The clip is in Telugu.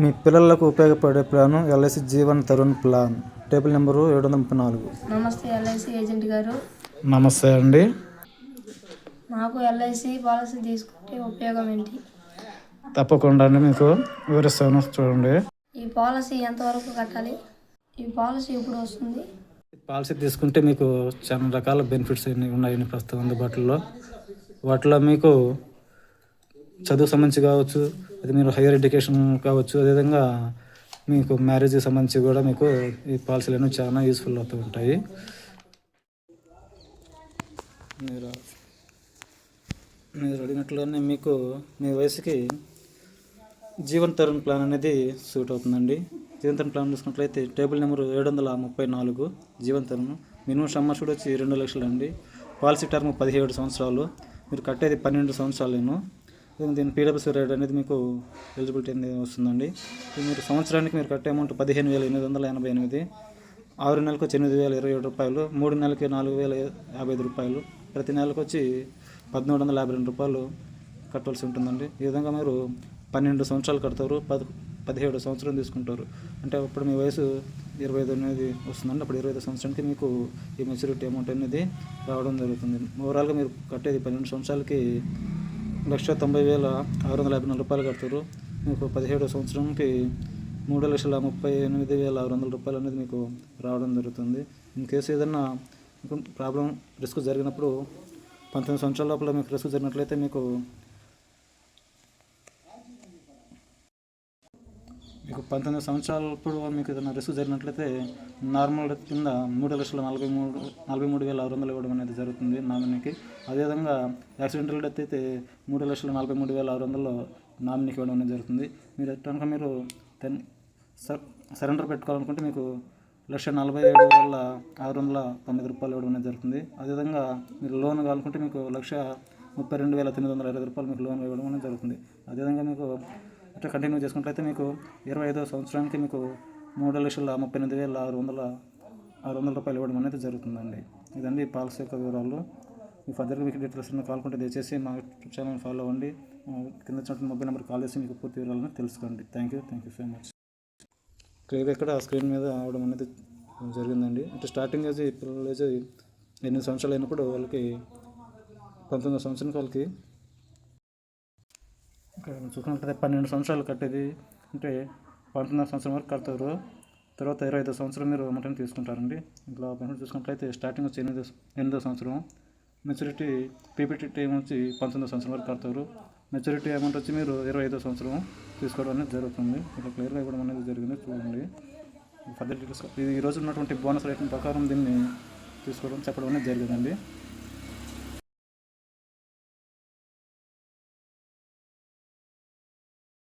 మీ పిల్లలకు ఉపయోగపడే plan LIC Jeevan Tarun plan. Table number 734. నమస్తే ఎల్ఐసి ఏజెంట్ గారు. నమస్తే అండి. నాకు ఎల్ఐసి పాలసీ తీసుకుంటే ఉపయోగం ఏంటి? తప్పకుండా అండి, మీకు వివరిస్తాను, చూడండి. ఈ పాలసీ ఎంతవరకు కట్టాలి? ఈ పాలసీ ఎప్పుడు వస్తుంది? పాలసీ తీసుకుంటే మీకు చాలా రకాల బెనిఫిట్స్ ఉన్నాయండి ప్రస్తుతం అందుబాటులో. వాటిలో మీకు చదువు సంబంధించి కావచ్చు, అది మీరు హైయర్ ఎడ్యుకేషన్ కావచ్చు, అదేవిధంగా మీకు మ్యారేజ్కి సంబంధించి కూడా మీకు ఈ పాలసీలు చాలా యూస్ఫుల్ అవుతూ ఉంటాయి. మీరు అడిగినట్లుగానే మీకు మీ వయసుకి జీవన్ తరుణ్ ప్లాన్ అనేది సూట్ అవుతుందండి. జీవన్ తరుణ్ ప్లాన్ చూసుకున్నట్లయితే table number 734 Jeevan Tarun. Minimum sum assured వచ్చి 2 లక్షలు అండి. పాలసీ టర్మ్ 17 సంవత్సరాలు. మీరు కట్టేది 12 సంవత్సరాలేను. దీని పీడబ్ల్యూసీ రేట్ అనేది మీకు ఎలిజిబిలిటీ అనేది వస్తుందండి. మీరు సంవత్సరానికి మీరు కట్టే అమౌంట్ 15,888. 6 నెలలకు వచ్చి 8,027 రూపాయలు. 3 నెలలకి 4,055 రూపాయలు. ప్రతి నెలకు వచ్చి 1,352 రూపాయలు కట్టవలసి ఉంటుందండి. ఈ విధంగా మీరు 12 సంవత్సరాలు కడతారు, 17 సంవత్సరం తీసుకుంటారు. అంటే అప్పుడు మీ వయసు 25 అనేది వస్తుందండి. అప్పుడు 25 సంవత్సరానికి మీకు ఈ మెచ్యూరిటీ అమౌంట్ అనేది రావడం జరుగుతుంది. ఓవరాల్గా మీరు కట్టేది 12 సంవత్సరాలకి 1,90,654 రూపాయలు కడతారు. మీకు 17 సంవత్సరానికి 3,38,600 రూపాయలు అనేది మీకు రావడం జరుగుతుంది. ఇన్ కేసు ఏదన్నా మీకు ప్రాబ్లం రిస్క్ జరిగినప్పుడు 19 సంవత్సరాల లోపల మీకు రిస్క్ జరిగినట్లయితే మీకు 19 సంవత్సరాలప్పుడు మీకు ఏదైనా రిస్క్ జరిగినట్లయితే నార్మల్ కింద 3,43,600 ఇవ్వడం అనేది జరుగుతుంది నామినీకి. అదేవిధంగా యాక్సిడెంటల్ డెత్ అయితే 3,43,600 నామినీకి ఇవ్వడం అనేది జరుగుతుంది. మీరు కనుక మీరు సరెండర్ పెట్టుకోవాలనుకుంటే మీకు 1,47,609 రూపాయలు ఇవ్వడం అనేది జరుగుతుంది. అదేవిధంగా మీరు లోన్ కావాలనుకుంటే మీకు 1,32,920 రూపాయలు మీకు లోన్ ఇవ్వడం అనేది జరుగుతుంది. అదేవిధంగా మీకు అట్లా కంటిన్యూ చేసుకున్నట్లయితే మీకు 25వ సంవత్సరానికి మీకు 3,38,600 రూపాయలు ఇవ్వడం అనేది జరుగుతుందండి. ఇదండి ఈ పాలసీ యొక్క వివరాలు. మీ ఫర్దర్గా మీకు డీటెయిల్స్ కావాలనుకుంటే దయచేసి మా యూట్యూబ్ ఛానల్ ఫాలో అవ్వండి. కింద వచ్చినటువంటి మొబైల్ నెంబర్ కాల్ చేసి మీకు పూర్తి వివరాలను తెలుసుకోండి. Thank you so much. Clear ఇక్కడ స్క్రీన్ మీద అవడం అనేది జరిగిందండి. అంటే స్టార్టింగ్ ఏజ్ పిల్లల ఏజ్ 8 సంవత్సరాలు అయినప్పుడు వాళ్ళకి 19వ సంవత్సరానికి వాళ్ళకి ఇక్కడ చూసుకున్నట్లయితే 12 సంవత్సరాలు కట్టేది అంటే 19వ సంవత్సరం వరకు కడతారు. తర్వాత 25వ సంవత్సరం మీరు అమౌంట్ తీసుకుంటారండి. ఇట్లా బెనిఫిట్ చూసుకున్నట్లయితే స్టార్టింగ్ వచ్చి 8వ సంవత్సరం, మెచ్యూరిటీ పీపీటీ టైం వచ్చి 19వ సంవత్సరం వరకు కడతారు. మెచ్యూరిటీ అమౌంట్ వచ్చి మీరు 25వ సంవత్సరం తీసుకోవడం అనేది జరుగుతుంది. ఇట్లా క్లియర్గా ఇవ్వడం అనేది జరిగింది, చూడండి. ఫర్దర్ డీటెయిల్స్ ఈరోజు ఉన్నటువంటి బోనస్ రేటింగ్ ప్రకారం దీన్ని తీసుకోవడం చెప్పడం అనేది జరిగిందండి.